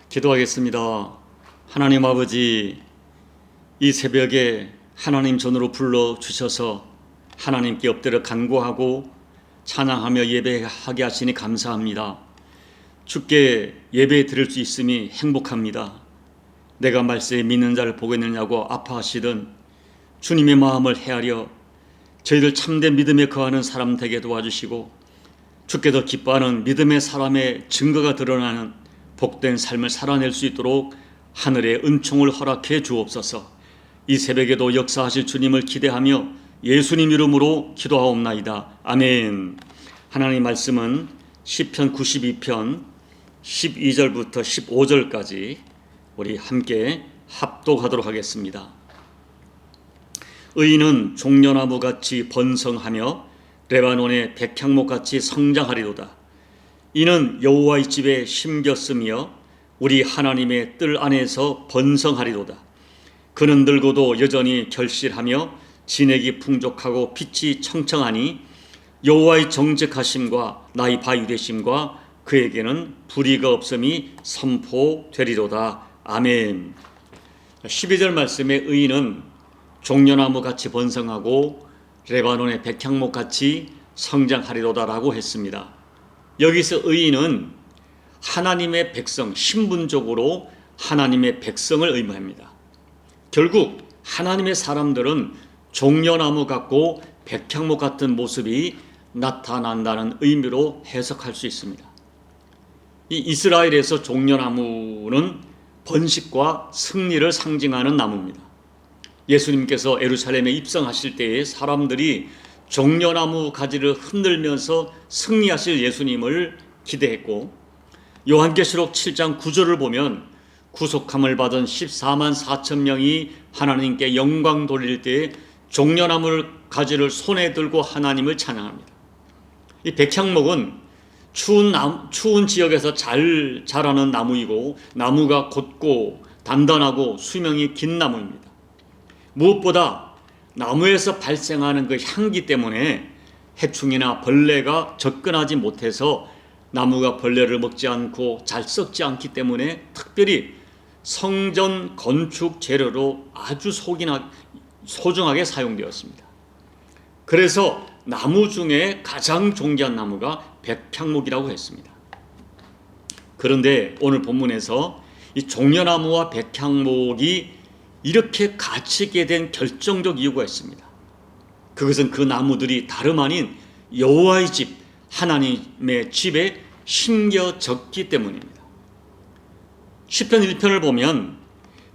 기도하겠습니다. 하나님 아버지, 이 새벽에 하나님 전으로 불러주셔서 하나님께 엎드려 간구하고 찬양하며 예배하게 하시니 감사합니다. 주께 예배 드릴 수 있음이 행복합니다. 내가 말세에 믿는 자를 보겠느냐고 아파하시던 주님의 마음을 헤아려 저희들 참된 믿음에 거하는 사람 되게 도와주시고 주께서 기뻐하는 믿음의 사람의 증거가 드러나는 복된 삶을 살아낼 수 있도록 하늘의 은총을 허락해 주옵소서. 이 새벽에도 역사하실 주님을 기대하며 예수님 이름으로 기도하옵나이다. 아멘. 하나님 말씀은 시편 92편 12절부터 15절까지 우리 함께 합독하도록 하겠습니다. 의인은 종려나무같이 번성하며 레바논의 백향목같이 성장하리로다. 이는 여호와의 집에 심겼으며 우리 하나님의 뜰 안에서 번성하리로다. 그는 늙어도 여전히 결실하며 진액이 풍족하고 빛이 청청하니 여호와의 정직하심과 나의 바위되심과 그에게는 불의가 없음이 선포되리로다. 아멘. 12절 말씀에 의인은 종려나무같이 번성하고 레바논의 백향목같이 성장하리로다라고 했습니다. 여기서 의인은 하나님의 백성, 신분적으로 하나님의 백성을 의미합니다. 결국 하나님의 사람들은 종려나무 같고 백향목 같은 모습이 나타난다는 의미로 해석할 수 있습니다. 이 이스라엘에서 종려나무는 번식과 승리를 상징하는 나무입니다. 예수님께서 예루살렘에 입성하실 때에 사람들이 종려나무 가지를 흔들면서 승리하실 예수님을 기대했고, 요한계시록 7장 9절을 보면 구속함을 받은 14만 4천 명이 하나님께 영광 돌릴 때에 종려나무 가지를 손에 들고 하나님을 찬양합니다. 이 백향목은 추운 지역에서 잘 자라는 나무이고 나무가 곧고 단단하고 수명이 긴 나무입니다. 무엇보다 나무에서 발생하는 그 향기 때문에 해충이나 벌레가 접근하지 못해서 나무가 벌레를 먹지 않고 잘 썩지 않기 때문에 특별히 성전 건축 재료로 아주 소중하게 사용되었습니다. 그래서 나무 중에 가장 존귀한 나무가 백향목이라고 했습니다. 그런데 오늘 본문에서 이 종려나무와 백향목이 이렇게 가치 있게 된 결정적 이유가 있습니다. 그것은 그 나무들이 다름 아닌 여호와의 집, 하나님의 집에 심겨졌기 때문입니다. 시편 1편을 보면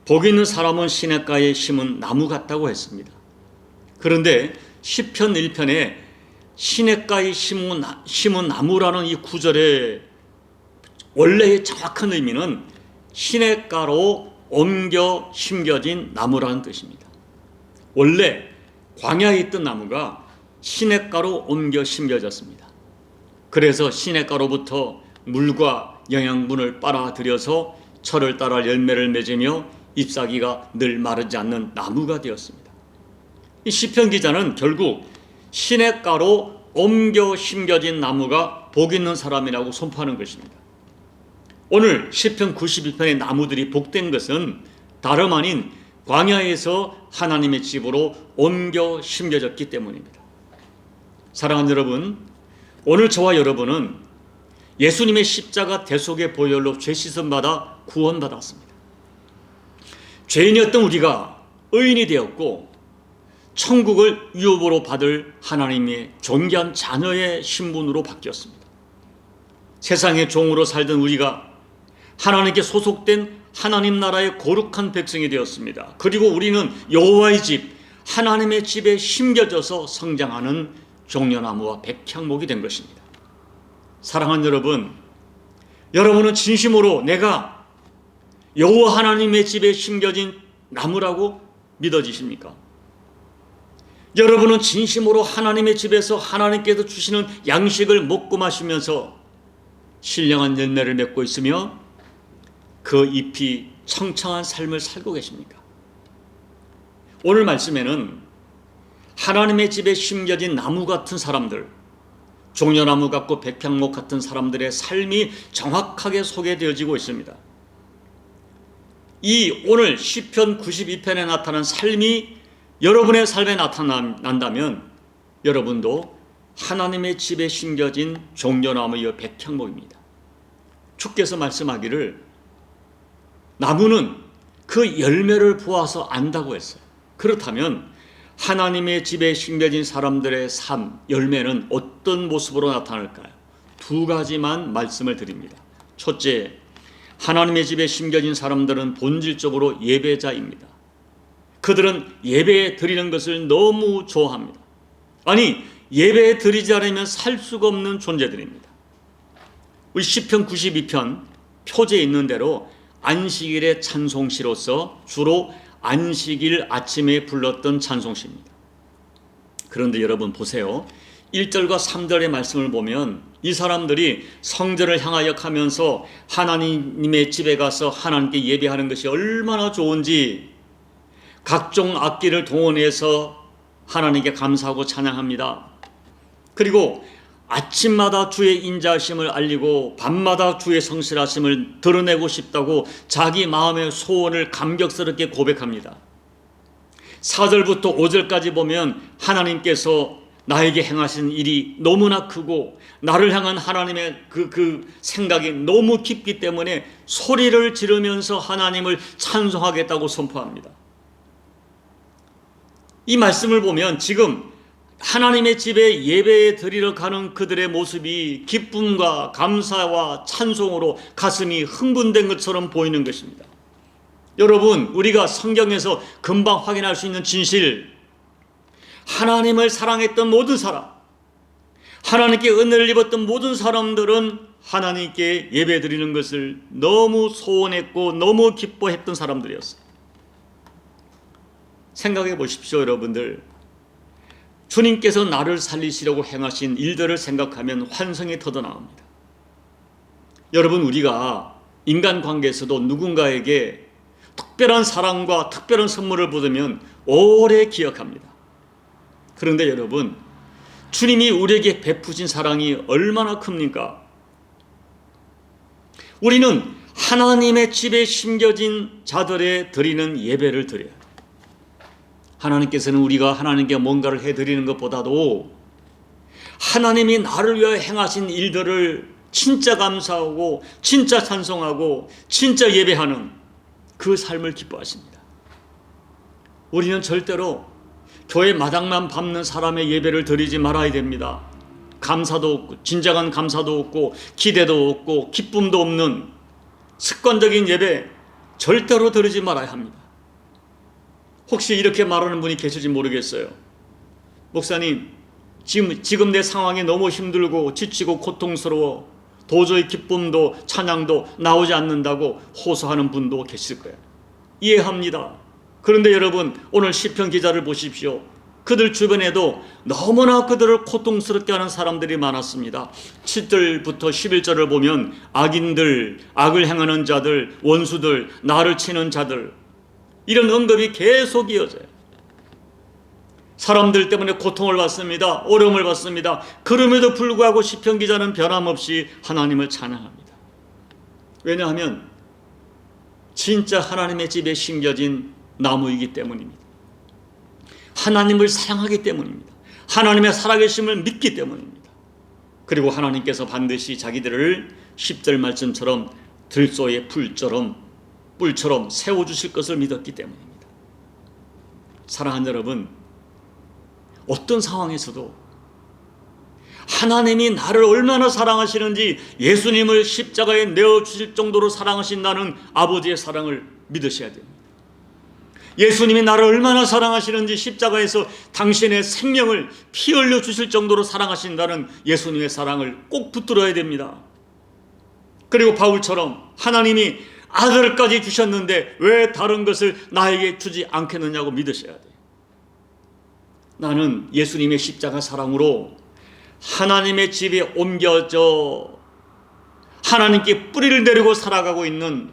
복 있는 사람은 시냇가에 심은 나무 같다고 했습니다. 그런데 시편 1편에 시냇가에 심은 나무라는 이 구절의 원래의 정확한 의미는 시냇가로 옮겨 심겨진 나무라는 뜻입니다. 원래 광야에 있던 나무가 시냇가로 옮겨 심겨졌습니다. 그래서 시냇가로부터 물과 영양분을 빨아들여서 철을 따라 열매를 맺으며 잎사귀가 늘 마르지 않는 나무가 되었습니다. 이 시편 기자는 결국 시냇가로 옮겨 심겨진 나무가 복 있는 사람이라고 선포하는 것입니다. 오늘 시편 92편의 나무들이 복된 것은 다름 아닌 광야에서 하나님의 집으로 옮겨 심겨졌기 때문입니다. 사랑하는 여러분, 오늘 저와 여러분은 예수님의 십자가 대속의 보혈로 죄 씻음 받아 구원받았습니다. 죄인이었던 우리가 의인이 되었고 천국을 유업으로 받을 하나님의 존귀한 자녀의 신분으로 바뀌었습니다. 세상의 종으로 살던 우리가 하나님께 소속된 하나님 나라의 거룩한 백성이 되었습니다. 그리고 우리는 여호와의 집, 하나님의 집에 심겨져서 성장하는 종려나무와 백향목이 된 것입니다. 사랑하는 여러분, 여러분은 진심으로 내가 여호와 하나님의 집에 심겨진 나무라고 믿어지십니까? 여러분은 진심으로 하나님의 집에서 하나님께서 주시는 양식을 먹고 마시면서 신령한 열매를 맺고 있으며 그 잎이 청청한 삶을 살고 계십니까? 오늘 말씀에는 하나님의 집에 심겨진 나무 같은 사람들, 종려나무 같고 백향목 같은 사람들의 삶이 정확하게 소개되어지고 있습니다. 이 오늘 시편 92편에 나타난 삶이 여러분의 삶에 나타난다면 여러분도 하나님의 집에 심겨진 종려나무의 백향목입니다. 주께서 말씀하기를 나무는 그 열매를 보아서 안다고 했어요. 그렇다면 하나님의 집에 심겨진 사람들의 삶, 열매는 어떤 모습으로 나타날까요? 두 가지만 말씀을 드립니다. 첫째, 하나님의 집에 심겨진 사람들은 본질적으로 예배자입니다. 그들은 예배 드리는 것을 너무 좋아합니다. 아니, 예배 드리지 않으면 살 수가 없는 존재들입니다. 우리 시편 92편 표제에 있는 대로 안식일의 찬송시로서 주로 안식일 아침에 불렀던 찬송시입니다. 그런데 여러분 보세요. 1절과 3절의 말씀을 보면 이 사람들이 성전을 향하여 가면서 하나님의 집에 가서 하나님께 예배하는 것이 얼마나 좋은지 각종 악기를 동원해서 하나님께 감사하고 찬양합니다. 그리고 아침마다 주의 인자하심을 알리고 밤마다 주의 성실하심을 드러내고 싶다고 자기 마음의 소원을 감격스럽게 고백합니다. 4절부터 5절까지 보면 하나님께서 나에게 행하신 일이 너무나 크고 나를 향한 하나님의 그 생각이 너무 깊기 때문에 소리를 지르면서 하나님을 찬송하겠다고 선포합니다. 이 말씀을 보면 지금 하나님의 집에 예배 드리러 가는 그들의 모습이 기쁨과 감사와 찬송으로 가슴이 흥분된 것처럼 보이는 것입니다. 여러분, 우리가 성경에서 금방 확인할 수 있는 진실, 하나님을 사랑했던 모든 사람, 하나님께 은혜를 입었던 모든 사람들은 하나님께 예배 드리는 것을 너무 소원했고 너무 기뻐했던 사람들이었어요. 생각해 보십시오, 여러분들. 주님께서 나를 살리시려고 행하신 일들을 생각하면 환성이 터져나옵니다. 여러분, 우리가 인간관계에서도 누군가에게 특별한 사랑과 특별한 선물을 받으면 오래 기억합니다. 그런데 여러분, 주님이 우리에게 베푸신 사랑이 얼마나 큽니까? 우리는 하나님의 집에 심겨진 자들에 드리는 예배를 드려야 돼요. 하나님께서는 우리가 하나님께 뭔가를 해드리는 것보다도 하나님이 나를 위하여 행하신 일들을 진짜 감사하고 진짜 찬송하고 진짜 예배하는 그 삶을 기뻐하십니다. 우리는 절대로 교회 마당만 밟는 사람의 예배를 드리지 말아야 됩니다. 감사도 없고 진정한 감사도 없고 기대도 없고 기쁨도 없는 습관적인 예배 절대로 드리지 말아야 합니다. 혹시 이렇게 말하는 분이 계실지 모르겠어요. 목사님, 지금 내 상황이 너무 힘들고 지치고 고통스러워 도저히 기쁨도 찬양도 나오지 않는다고 호소하는 분도 계실 거예요. 이해합니다. 그런데 여러분, 오늘 시편 기자를 보십시오. 그들 주변에도 너무나 그들을 고통스럽게 하는 사람들이 많았습니다. 7절부터 11절을 보면 악인들, 악을 행하는 자들, 원수들, 나를 치는 자들, 이런 언급이 계속 이어져요. 사람들 때문에 고통을 받습니다. 어려움을 받습니다. 그럼에도 불구하고 시편 기자는 변함없이 하나님을 찬양합니다. 왜냐하면 진짜 하나님의 집에 심겨진 나무이기 때문입니다. 하나님을 사랑하기 때문입니다. 하나님의 살아계심을 믿기 때문입니다. 그리고 하나님께서 반드시 자기들을 10절 말씀처럼 들소의 뿔처럼 세워주실 것을 믿었기 때문입니다. 사랑하는 여러분, 어떤 상황에서도 하나님이 나를 얼마나 사랑하시는지 예수님을 십자가에 내어주실 정도로 사랑하신다는 아버지의 사랑을 믿으셔야 됩니다. 예수님이 나를 얼마나 사랑하시는지 십자가에서 당신의 생명을 피 흘려 주실 정도로 사랑하신다는 예수님의 사랑을 꼭 붙들어야 됩니다. 그리고 바울처럼 하나님이 아들까지 주셨는데 왜 다른 것을 나에게 주지 않겠느냐고 믿으셔야 돼요. 나는 예수님의 십자가 사랑으로 하나님의 집에 옮겨져 하나님께 뿌리를 내리고 살아가고 있는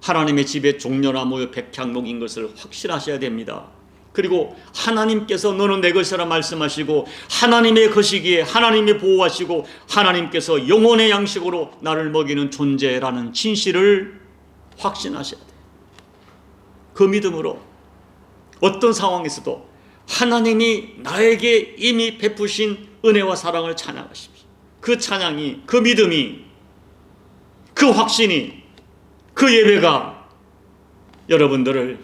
하나님의 집의 종려나무 백향목인 것을 확신하셔야 됩니다. 그리고 하나님께서 너는 내 것이라 말씀하시고 하나님의 것이기에 하나님이 보호하시고 하나님께서 영혼의 양식으로 나를 먹이는 존재라는 진실을 확신하셔야 돼요. 그 믿음으로 어떤 상황에서도 하나님이 나에게 이미 베푸신 은혜와 사랑을 찬양하십시오. 그 찬양이, 그 믿음이, 그 확신이, 그 예배가 여러분들을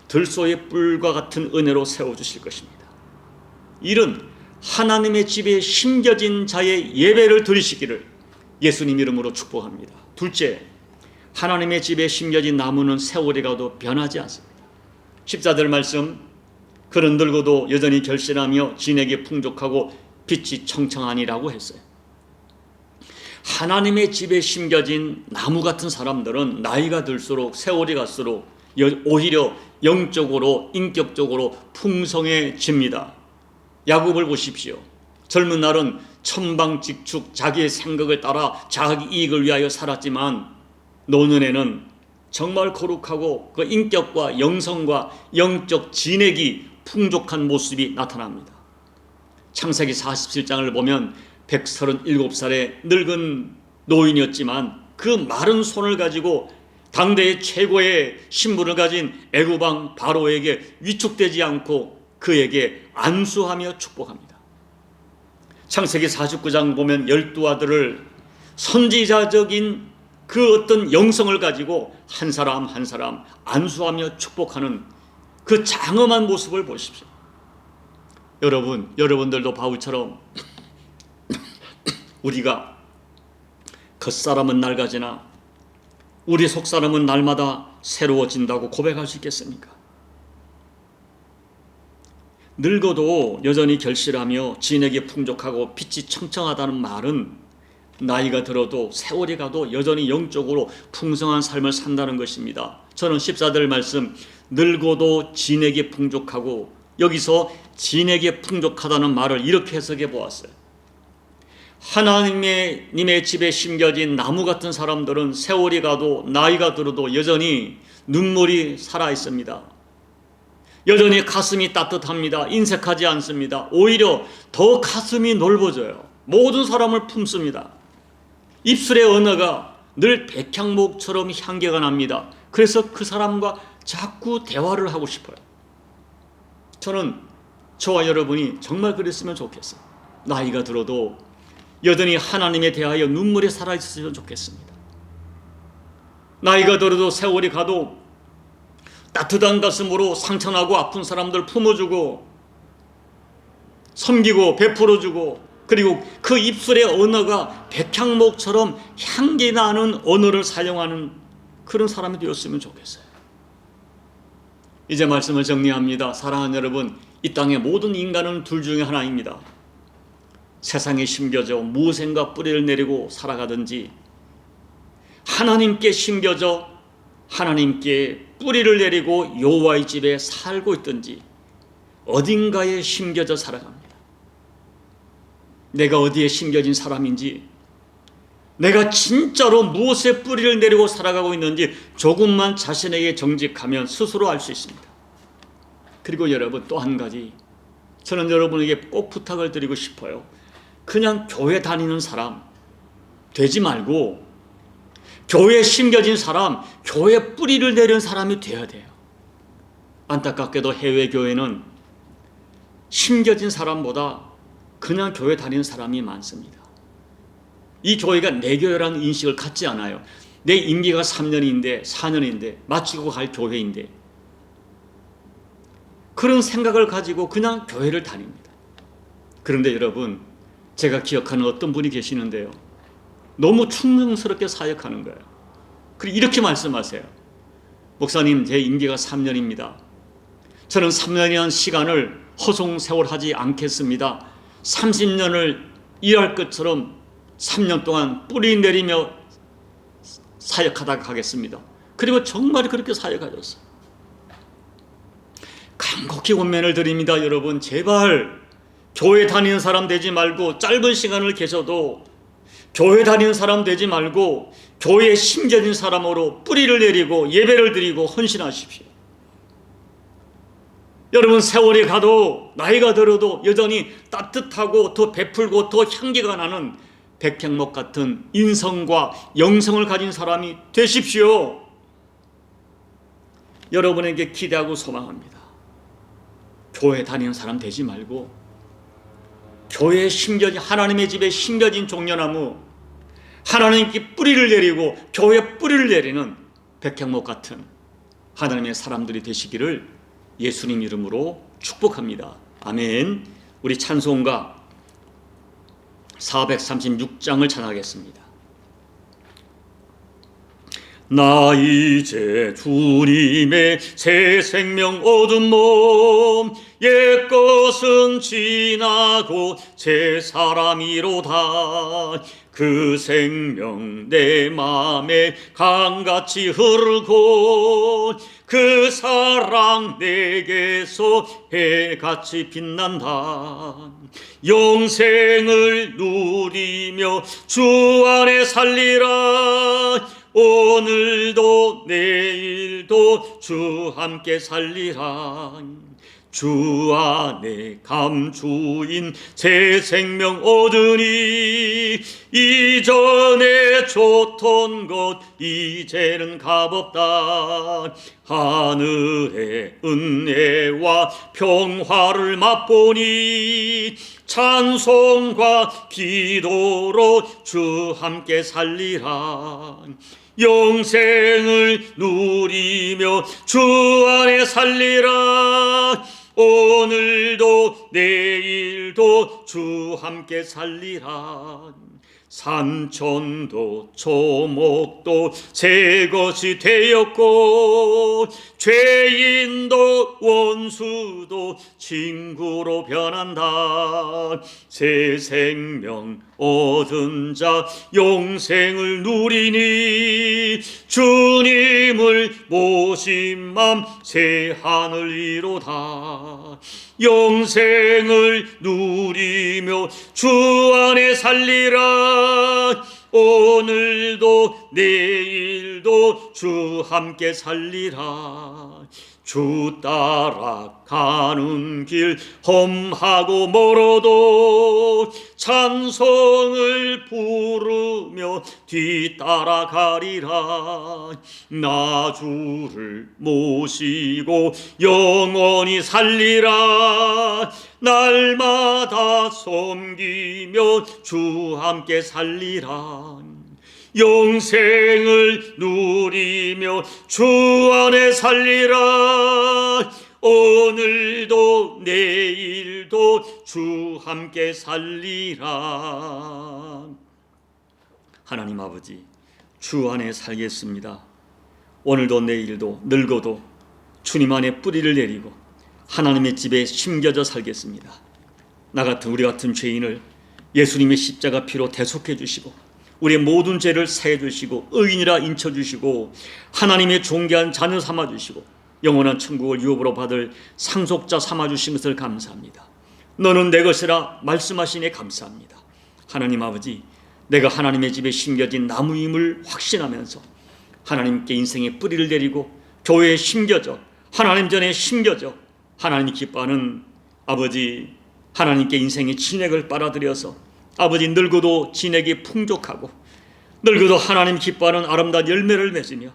들소의 뿔과 같은 은혜로 세워주실 것입니다. 이런 하나님의 집에 심겨진 자의 예배를 드리시기를 예수님 이름으로 축복합니다. 둘째, 하나님의 집에 심겨진 나무는 세월이 가도 변하지 않습니다. 14절 말씀, 그는 늙어도 여전히 결실하며 진액이 풍족하고 빛이 청청하니라고 했어요. 하나님의 집에 심겨진 나무 같은 사람들은 나이가 들수록, 세월이 갈수록 오히려 영적으로, 인격적으로 풍성해집니다. 야곱을 보십시오. 젊은 날은 천방직축 자기의 생각을 따라 자기 이익을 위하여 살았지만 노년에는 정말 거룩하고 그 인격과 영성과 영적 진액이 풍족한 모습이 나타납니다. 창세기 47장을 보면 137살의 늙은 노인이었지만 그 마른 손을 가지고 당대의 최고의 신분을 가진 애굽왕 바로에게 위축되지 않고 그에게 안수하며 축복합니다. 창세기 49장 보면 12아들을 선지자적인 그 어떤 영성을 가지고 한 사람 한 사람 안수하며 축복하는 그 장엄한 모습을 보십시오. 여러분들도 바울처럼 우리가 겉사람은 낡아지나 우리 속사람은 날마다 새로워진다고 고백할 수 있겠습니까? 늙어도 여전히 결실하며 진액이 풍족하고 빛이 청청하다는 말은 나이가 들어도 세월이 가도 여전히 영적으로 풍성한 삶을 산다는 것입니다. 저는 14절 말씀, 늙어도 진액이 풍족하고, 여기서 진액이 풍족하다는 말을 이렇게 해석해 보았어요. 하나님의 집에 심겨진 나무 같은 사람들은 세월이 가도 나이가 들어도 여전히 눈물이 살아 있습니다. 여전히 가슴이 따뜻합니다. 인색하지 않습니다. 오히려 더 가슴이 넓어져요. 모든 사람을 품습니다. 입술의 언어가 늘 백향목처럼 향기가 납니다. 그래서 그 사람과 자꾸 대화를 하고 싶어요. 저는 저와 여러분이 정말 그랬으면 좋겠어요. 나이가 들어도 여전히 하나님에 대하여 눈물이 살아있으면 좋겠습니다. 나이가 들어도 세월이 가도 따뜻한 가슴으로 상처나고 아픈 사람들 품어주고 섬기고 베풀어주고, 그리고 그 입술의 언어가 백향목처럼 향기 나는 언어를 사용하는 그런 사람이 되었으면 좋겠어요. 이제 말씀을 정리합니다. 사랑하는 여러분, 이 땅의 모든 인간은 둘 중에 하나입니다. 세상에 심겨져 무엇인가 뿌리를 내리고 살아가든지, 하나님께 심겨져 하나님께 뿌리를 내리고 여호와의 집에 살고 있든지, 어딘가에 심겨져 살아갑니다. 내가 어디에 심겨진 사람인지, 내가 진짜로 무엇에 뿌리를 내리고 살아가고 있는지 조금만 자신에게 정직하면 스스로 알 수 있습니다. 그리고 여러분, 또 한 가지 저는 여러분에게 꼭 부탁을 드리고 싶어요. 그냥 교회 다니는 사람 되지 말고 교회에 심겨진 사람, 교회에 뿌리를 내린 사람이 되어야 돼요. 안타깝게도 해외 교회는 심겨진 사람보다 그냥 교회 다니는 사람이 많습니다. 이 교회가 내 교회라는 인식을 갖지 않아요. 내 임기가 3년인데 4년인데 마치고 갈 교회인데, 그런 생각을 가지고 그냥 교회를 다닙니다. 그런데 여러분, 제가 기억하는 어떤 분이 계시는데요, 너무 충성스럽게 사역하는 거예요. 그리고 이렇게 말씀하세요. 목사님, 제 임기가 3년입니다. 저는 3년이라는 시간을 허송세월하지 않겠습니다. 30년을 일할 것처럼 3년 동안 뿌리 내리며 사역하다가 가겠습니다. 그리고 정말 그렇게 사역하셨어요. 간곡히 권면을 드립니다. 여러분, 제발 교회 다니는 사람 되지 말고, 짧은 시간을 계셔도 교회 다니는 사람 되지 말고 교회에 심겨진 사람으로 뿌리를 내리고 예배를 드리고 헌신하십시오. 여러분, 세월이 가도 나이가 들어도 여전히 따뜻하고 더 베풀고 더 향기가 나는 백향목 같은 인성과 영성을 가진 사람이 되십시오. 여러분에게 기대하고 소망합니다. 교회 다니는 사람 되지 말고 교회에 심겨진, 하나님의 집에 심겨진 종려나무, 하나님께 뿌리를 내리고 교회에 뿌리를 내리는 백향목 같은 하나님의 사람들이 되시기를 예수님 이름으로 축복합니다. 아멘. 우리 찬송가 436장을 찬양하겠습니다. 나 이제 주님의 새 생명 얻은 몸, 옛것은 지나고 새 사람이로다. 그 생명 내 맘에 강같이 흐르고 그 사랑 내게서 해같이 빛난다. 영생을 누리며 주 안에 살리라. 오늘도 내일도 주 함께 살리라. 주 안에 감추인 새 생명 얻으니 이전에 좋던 것 이제는 값없다. 하늘의 은혜와 평화를 맛보니 찬송과 기도로 주 함께 살리라. 영생을 누리며 주 안에 살리라. 오늘도 내일도 주 함께 살리라. 산천도 초목도 새 것이 되었고 죄인도 원수도 친구로 변한다. 새 생명 얻은 자 영생을 누리니 주님을 모신 맘 새 하늘 위로다. 영생을 누리며 주 안에 살리라. 오늘도 내일도 주 함께 살리라. 주 따라 가는 길 험하고 멀어도 찬송을 부르며 뒤따라가리라. 나 주를 모시고 영원히 살리라. 날마다 섬기며 주 함께 살리라. 영생을 누리며 주 안에 살리라. 오늘도 내일도 주 함께 살리라. 하나님 아버지, 주 안에 살겠습니다. 오늘도 내일도 늙어도 주님 안에 뿌리를 내리고 하나님의 집에 심겨져 살겠습니다. 나 같은 우리 같은 죄인을 예수님의 십자가 피로 대속해 주시고 우리의 모든 죄를 사해 주시고 의인이라 인쳐 주시고 하나님의 존귀한 자녀 삼아 주시고 영원한 천국을 유업으로 받을 상속자 삼아 주신 것을 감사합니다. 너는 내 것이라 말씀하시니 감사합니다. 하나님 아버지, 내가 하나님의 집에 심겨진 나무임을 확신하면서 하나님께 인생의 뿌리를 내리고 교회에 심겨져 하나님 전에 심겨져 하나님 기뻐하는 아버지, 하나님께 인생의 진액을 빨아들여서 아버지 늙어도 진액이 풍족하고 늙어도 하나님 기뻐하는 아름다운 열매를 맺으며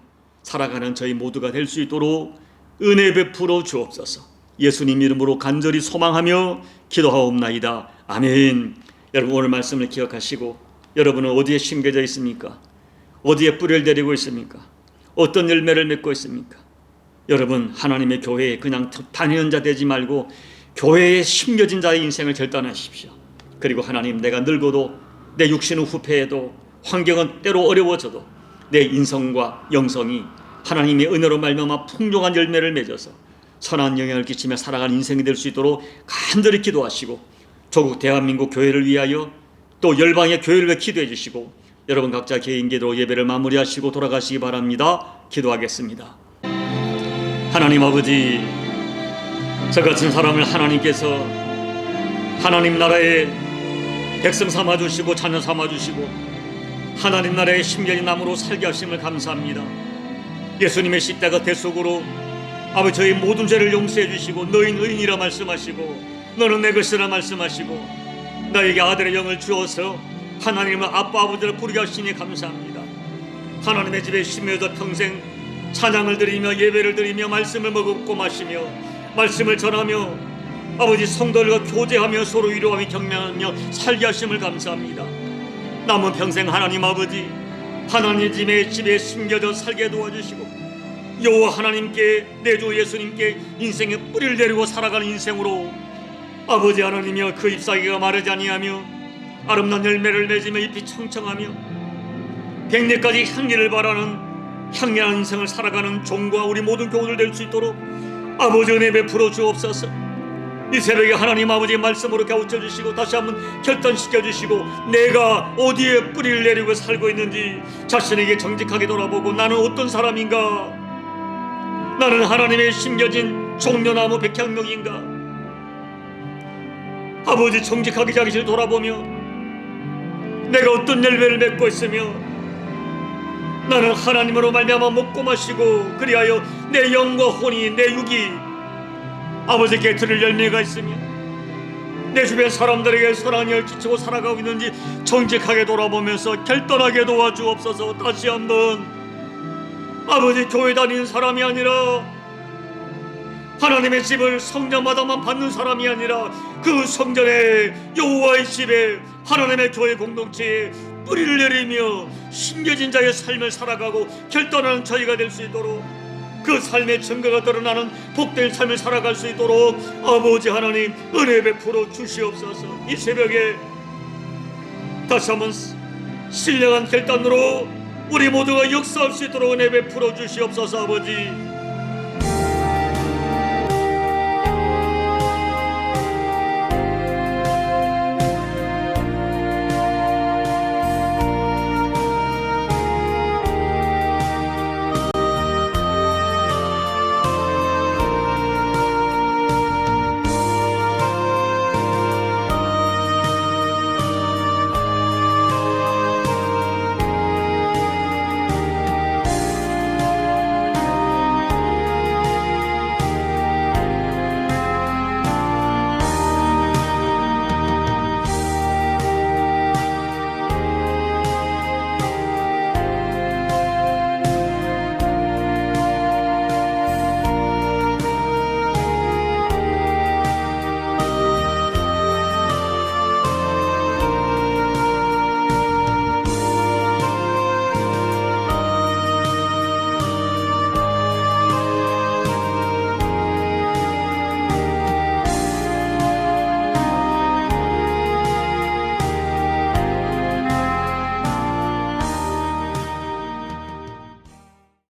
살아가는 저희 모두가 될 수 있도록 은혜 베풀어 주옵소서. 예수님 이름으로 간절히 소망하며 기도하옵나이다. 아멘. 여러분 오늘 말씀을 기억하시고 여러분은 어디에 심겨져 있습니까? 어디에 뿌리를 내리고 있습니까? 어떤 열매를 맺고 있습니까? 여러분 하나님의 교회에 그냥 다니는 자 되지 말고 교회에 심겨진 자의 인생을 결단하십시오. 그리고 하나님, 내가 늙어도 내 육신은 후패해도 환경은 때로 어려워져도 내 인성과 영성이 하나님의 은혜로 말미암아 풍족한 열매를 맺어서 선한 영향을 끼치며 살아가는 인생이 될 수 있도록 간절히 기도하시고 조국 대한민국 교회를 위하여 또 열방의 교회를 위해 기도해 주시고 여러분 각자 개인 기도로 예배를 마무리하시고 돌아가시기 바랍니다. 기도하겠습니다. 하나님 아버지, 저 같은 사람을 하나님께서 하나님 나라의 백성 삼아주시고 자녀 삼아주시고 하나님 나라의 심겨진 나무로 살게 하심을 감사합니다. 예수님의 십자가 대속으로 아버지 저희 모든 죄를 용서해 주시고 너희는 의인이라 말씀하시고 너는 내 것이라 말씀하시고 나에게 아들의 영을 주어서 하나님을 아빠 아버지를 부르게 하시니 감사합니다. 하나님의 집에 심어져 평생 찬양을 드리며 예배를 드리며 말씀을 먹고 마시며 말씀을 전하며 아버지 성도들과 교제하며 서로 위로하며 격려하며 살게 하심을 감사합니다. 남은 평생 하나님 아버지 하나님의 집에 숨겨져 살게 도와주시고 여호와 하나님께 내 주 예수님께 인생의 뿌리를 내리고 살아가는 인생으로 아버지 하나님이여 그 잎사귀가 마르지 아니하며 아름다운 열매를 맺으며 잎이 청청하며 백년까지 향기를 바라는 향기한 인생을 살아가는 종과 우리 모든 교우들 될 수 있도록 아버지 은혜 베풀어 주옵소서. 이 새벽에 하나님 아버지 말씀으로 가르쳐 주시고 다시 한번 결단시켜 주시고 내가 어디에 뿌리를 내리고 살고 있는지 자신에게 정직하게 돌아보고 나는 어떤 사람인가, 나는 하나님의 심겨진 종려나무 백향목인가. 아버지 정직하게 자기를 돌아보며 내가 어떤 열매를 맺고 있으며 나는 하나님으로 말미암아 먹고 마시고 그리하여 내 영과 혼이 내 육이 아버지께 드릴 열매가 있으며 내 주변 사람들에게 선한 열 끼치고 살아가고 있는지 정직하게 돌아보면서 결단하게 도와주옵소서. 다시 한번 아버지 교회 다니는 사람이 아니라 하나님의 집을 성전마다만 받는 사람이 아니라 그 성전에 여호와의 집에 하나님의 교회 공동체에 뿌리를 내리며 심겨진 자의 삶을 살아가고 결단하는 저희가 될 수 있도록 그 삶의 증거가 드러나는 복된 삶을 살아갈 수 있도록 아버지 하나님 은혜 베풀어 주시옵소서. 이 새벽에 다시 한번 신령한 결단으로 우리 모두가 역사할 수 있도록 은혜 베풀어 주시옵소서. 아버지